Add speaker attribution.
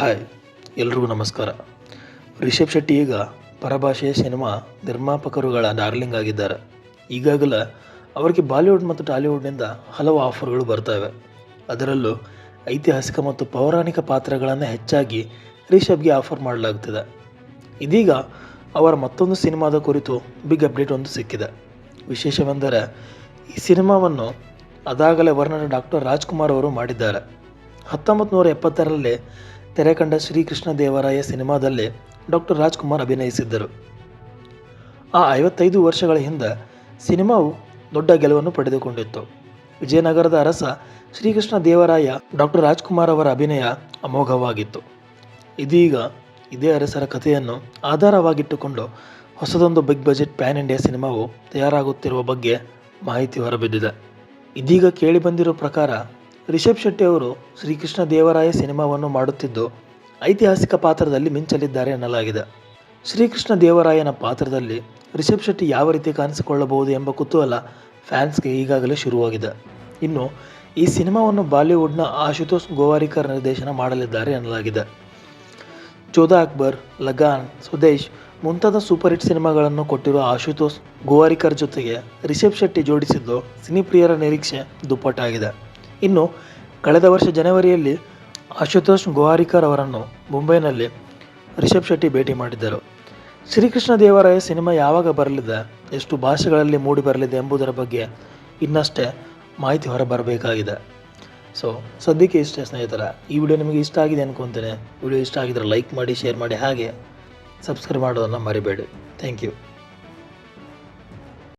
Speaker 1: Hi, ಎಲ್ರಿಗೂ ನಮಸ್ಕಾರ. ರಿಷಬ್ ಶೆಟ್ಟಿ ಈಗ ಪರಭಾಷೆಯ ಸಿನಿಮಾ ನಿರ್ಮಾಪಕರುಗಳ ಡಾರ್ಲಿಂಗ್ ಆಗಿದ್ದಾರೆ. ಈಗಾಗಲೇ ಅವರಿಗೆ ಬಾಲಿವುಡ್ ಮತ್ತು ಟಾಲಿವುಡ್ನಿಂದ ಹಲವು ಆಫರ್ಗಳು ಬರ್ತವೆ. ಅದರಲ್ಲೂ ಐತಿಹಾಸಿಕ ಮತ್ತು ಪೌರಾಣಿಕ ಪಾತ್ರಗಳನ್ನು ಹೆಚ್ಚಾಗಿ ರಿಷಬ್ಗೆ ಆಫರ್ ಮಾಡಲಾಗ್ತಿದೆ. ಇದೀಗ ಅವರ ಮತ್ತೊಂದು ಸಿನಿಮಾದ ಕುರಿತು ಬಿಗ್ ಅಪ್ಡೇಟ್ ಒಂದು ಸಿಕ್ಕಿದೆ. ವಿಶೇಷವೆಂದರೆ ಈ ಸಿನಿಮಾವನ್ನು ಅದಾಗಲೇ ವರ್ಣನ ಡಾಕ್ಟರ್ ರಾಜ್ಕುಮಾರ್ ಅವರು ಮಾಡಿದ್ದಾರೆ. 1970ರಲ್ಲಿ ತೆರೆ ಕಂಡ ಶ್ರೀಕೃಷ್ಣ ದೇವರಾಯ ಸಿನಿಮಾದಲ್ಲಿ ಡಾಕ್ಟರ್ ರಾಜ್ಕುಮಾರ್ ಅಭಿನಯಿಸಿದ್ದರು. ಆ 55 ವರ್ಷಗಳ ಹಿಂದೆ ಸಿನಿಮಾವು ದೊಡ್ಡ ಗೆಲುವನ್ನು ಪಡೆದುಕೊಂಡಿತ್ತು. ವಿಜಯನಗರದ ಅರಸ ಶ್ರೀಕೃಷ್ಣ ದೇವರಾಯ ಡಾಕ್ಟರ್ ರಾಜ್ಕುಮಾರ್ ಅವರ ಅಭಿನಯ ಅಮೋಘವಾಗಿತ್ತು. ಇದೀಗ ಇದೇ ಅರಸರ ಕಥೆಯನ್ನು ಆಧಾರವಾಗಿಟ್ಟುಕೊಂಡು ಹೊಸದೊಂದು ಬಿಗ್ ಬಜೆಟ್ ಪ್ಯಾನ್ ಇಂಡಿಯಾ ಸಿನಿಮಾವು ತಯಾರಾಗುತ್ತಿರುವ ಬಗ್ಗೆ ಮಾಹಿತಿ ಹೊರಬಿದ್ದಿದೆ. ಇದೀಗ ಕೇಳಿಬಂದಿರೋ ಪ್ರಕಾರ ರಿಷಬ್ ಶೆಟ್ಟಿ ಅವರು ಶ್ರೀಕೃಷ್ಣ ದೇವರಾಯ ಸಿನಿಮಾವನ್ನು ಮಾಡುತ್ತಿದ್ದು ಐತಿಹಾಸಿಕ ಪಾತ್ರದಲ್ಲಿ ಮಿಂಚಲಿದ್ದಾರೆ ಎನ್ನಲಾಗಿದೆ. ಶ್ರೀಕೃಷ್ಣ ದೇವರಾಯನ ಪಾತ್ರದಲ್ಲಿ ರಿಷಬ್ ಶೆಟ್ಟಿ ಯಾವ ರೀತಿ ಕಾಣಿಸಿಕೊಳ್ಳಬಹುದು ಎಂಬ ಕುತೂಹಲ ಫ್ಯಾನ್ಸ್ಗೆ ಈಗಾಗಲೇ ಶುರುವಾಗಿದೆ. ಇನ್ನು ಈ ಸಿನಿಮಾವನ್ನು ಬಾಲಿವುಡ್ನ ಆಶುತೋಷ್ ಗೋವಾರಿಕರ್ ನಿರ್ದೇಶನ ಮಾಡಲಿದ್ದಾರೆ ಎನ್ನಲಾಗಿದೆ. ಜೋಧಾ ಅಕ್ಬರ್, ಲಗಾನ್, ಸ್ವದೇಶ್ ಮುಂತಾದ ಸೂಪರ್ ಹಿಟ್ ಸಿನಿಮಾಗಳನ್ನು ಕೊಟ್ಟಿರುವ ಆಶುತೋಷ್ ಗೋವಾರಿಕರ್ ಜೊತೆಗೆ ರಿಷಬ್ ಶೆಟ್ಟಿ ಜೋಡಿಸಿದ್ದು ಸಿನಿಪ್ರಿಯರ ನಿರೀಕ್ಷೆ ದುಪ್ಪಟ್ಟಾಗಿದೆ. ಇನ್ನು ಕಳೆದ ವರ್ಷ ಜನವರಿಯಲ್ಲಿ ಆಶುತೋಷ್ ಗೋವಾರಿಕರ್ ಅವರನ್ನು ಮುಂಬೈನಲ್ಲಿ ರಿಷಬ್ ಶೆಟ್ಟಿ ಭೇಟಿ ಮಾಡಿದ್ದರು. ಶ್ರೀಕೃಷ್ಣ ದೇವರಾಯ ಸಿನಿಮಾ ಯಾವಾಗ ಬರಲಿದೆ, ಎಷ್ಟು ಭಾಷೆಗಳಲ್ಲಿ ಮೂಡಿ ಬರಲಿದೆ ಎಂಬುದರ ಬಗ್ಗೆ ಇನ್ನಷ್ಟೇ ಮಾಹಿತಿ ಹೊರಬರಬೇಕಾಗಿದೆ. ಸೊ ಸದ್ಯಕ್ಕೆ ಇಷ್ಟೇ ಸ್ನೇಹಿತರ. ಈ ವಿಡಿಯೋ ನಿಮಗೆ ಇಷ್ಟ ಆಗಿದೆ ಅನ್ಕೊತೇನೆ. ವಿಡಿಯೋ ಇಷ್ಟ ಆಗಿದ್ರೆ ಲೈಕ್ ಮಾಡಿ, ಶೇರ್ ಮಾಡಿ, ಹಾಗೆ ಸಬ್ಸ್ಕ್ರೈಬ್ ಮಾಡೋದನ್ನು ಮರಿಬೇಡಿ. Thank you.